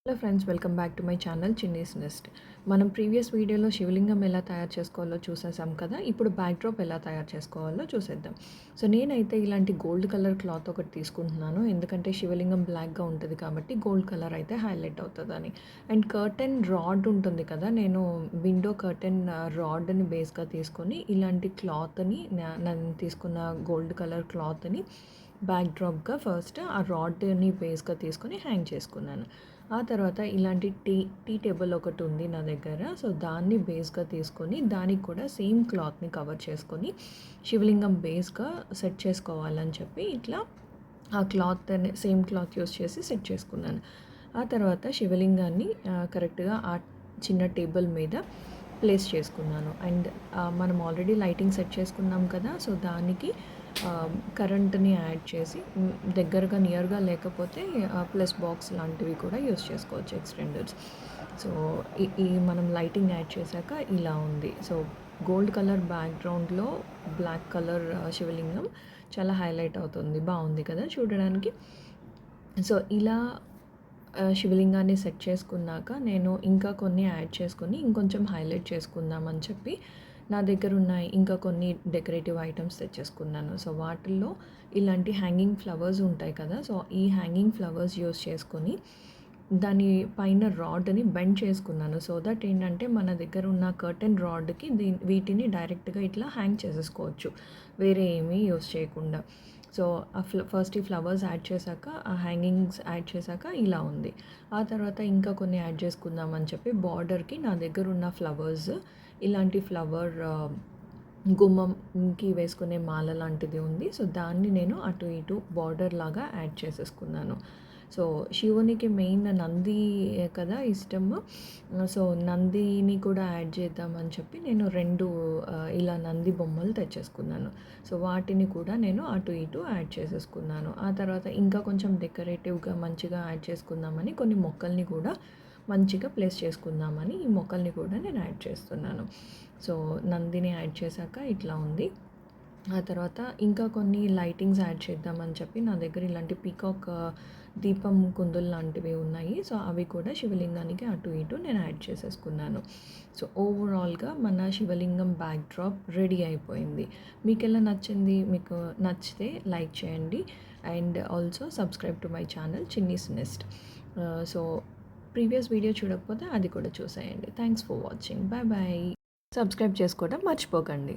Hello friends, welcome back to my channel Chinni's nest. మనం previous వీడియోలో శివలింగం ఎలా తయారు చేసుకోవాలో చూసేసాం కదా. ఇప్పుడు బ్యాక్ డ్రాప్ ఎలా తయారు చేసుకోవాలో చూసేద్దాం. సో నేనైతే ఇలాంటి గోల్డ్ కలర్ క్లాత్ ఒకటి తీసుకుంటున్నాను, ఎందుకంటే శివలింగం బ్లాక్గా ఉంటుంది కాబట్టి గోల్డ్ కలర్ అయితే హైలైట్ అవుతుందని. అండ్ కర్టెన్ రాడ్ ఉంటుంది కదా, నేను విండో కర్టెన్ రాడ్ని బేస్గా తీసుకొని ఇలాంటి క్లాత్ని నేను తీసుకున్న గోల్డ్ కలర్ క్లాత్ని బ్యాక్ డ్రాప్గా ఫస్ట్ ఆ రాడ్ని బేస్గా తీసుకొని హ్యాంగ్ చేసుకున్నాను. ఆ తర్వాత ఇలాంటి టీ టేబుల్ ఒకటి ఉంది నా దగ్గర. సో దాన్ని బేస్గా తీసుకొని దానికి కూడా సేమ్ క్లాత్ని కవర్ చేసుకొని శివలింగం బేస్గా సెట్ చేసుకోవాలని చెప్పి ఇట్లా ఆ క్లాత్ సేమ్ క్లాత్ యూస్ చేసి సెట్ చేసుకున్నాను. ఆ తర్వాత శివలింగాన్ని కరెక్ట్గా ఆ చిన్న టేబుల్ మీద ప్లేస్ చేసుకున్నాను. అండ్ మనం ఆల్రెడీ లైటింగ్ సెట్ చేసుకున్నాం కదా, సో దానికి కరెంట్ని యాడ్ చేసి దగ్గరగా నియర్గా లేకపోతే ప్లస్ బాక్స్ లాంటివి కూడా యూస్ చేసుకోవచ్చు, ఎక్స్టెండర్స్. సో ఈ మనం లైటింగ్ యాడ్ చేశాక ఇలా ఉంది. సో గోల్డ్ కలర్ బ్యాక్గ్రౌండ్లో బ్లాక్ కలర్ శివలింగం చాలా హైలైట్ అవుతుంది, బాగుంది కదా చూడడానికి. సో ఇలా శివలింగాన్ని సెట్ చేసుకున్నాక నేను ఇంకా కొన్ని యాడ్ చేసుకొని ఇంకొంచెం హైలైట్ చేసుకుందామని చెప్పి నా దగ్గర ఉన్న ఇంకా కొన్ని డెకరేటివ్ ఐటమ్స్ తెచ్చేసుకున్నాను. సో వాటిల్లో ఇలాంటి హ్యాంగింగ్ ఫ్లవర్స్ ఉంటాయి కదా, సో ఈ హ్యాంగింగ్ ఫ్లవర్స్ యూస్ చేసుకొని దాని పైన రాడ్ని బెండ్ చేసుకున్నాను. సో దట్ ఏంటంటే మన దగ్గర ఉన్న కర్టెన్ రాడ్కి వీటిని డైరెక్ట్గా ఇట్లా హ్యాంగ్ చేసేసుకోవచ్చు, వేరే ఏమీ యూస్ చేయకుండా. సో ఫస్ట్ ఈ ఫ్లవర్స్ యాడ్ చేశాక, ఆ హ్యాంగింగ్స్ యాడ్ చేశాక ఇలా ఉంది. ఆ తర్వాత ఇంకా కొన్ని యాడ్ చేసుకుందామని చెప్పి బార్డర్కి నా దగ్గర ఉన్న ఫ్లవర్స్, ఇలాంటి ఫ్లవర్ గుమ్మంకి వేసుకునే మాల లాంటిది ఉంది. సో దాన్ని నేను అటు ఇటు బార్డర్ లాగా యాడ్ చేసేసుకున్నాను. సో శివునికి మెయిన్ నంది కదా ఇష్టము. సో నందిని కూడా యాడ్ చేద్దామని చెప్పి నేను రెండు ఇలా నంది బొమ్మలు తెచ్చేసుకున్నాను. సో వాటిని కూడా నేను అటు ఇటు యాడ్ చేసేసుకున్నాను. ఆ తర్వాత ఇంకా కొంచెం డెకరేటివ్గా మంచిగా యాడ్ చేసుకుందామని కొన్ని మొక్కల్ని కూడా మంచిగా ప్లేస్ చేసుకుందామని ఈ మొక్కల్ని కూడా నేను యాడ్ చేస్తున్నాను. సో నందిని యాడ్ చేశాక ఇట్లా ఉంది. ఆ తర్వాత ఇంకా కొన్ని లైటింగ్స్ యాడ్ చేద్దామని చెప్పి నా దగ్గర ఇలాంటి పీకాక్ దీపం కుందులు లాంటివి ఉన్నాయి. సో అవి కూడా శివలింగానికి అటు ఇటు నేను యాడ్ చేసేసుకున్నాను. సో ఓవరాల్గా మన శివలింగం బ్యాక్ డ్రాప్ రెడీ అయిపోయింది. మీకు ఎలా నచ్చింది? మీకు నచ్చితే లైక్ చేయండి and also subscribe to my channel Chinni's nest. So previous video చూడకపోతే అది కూడా చూసేయండి. Thanks for watching. Bye bye. Subscribe చేసుకోవడం మర్చిపోకండి.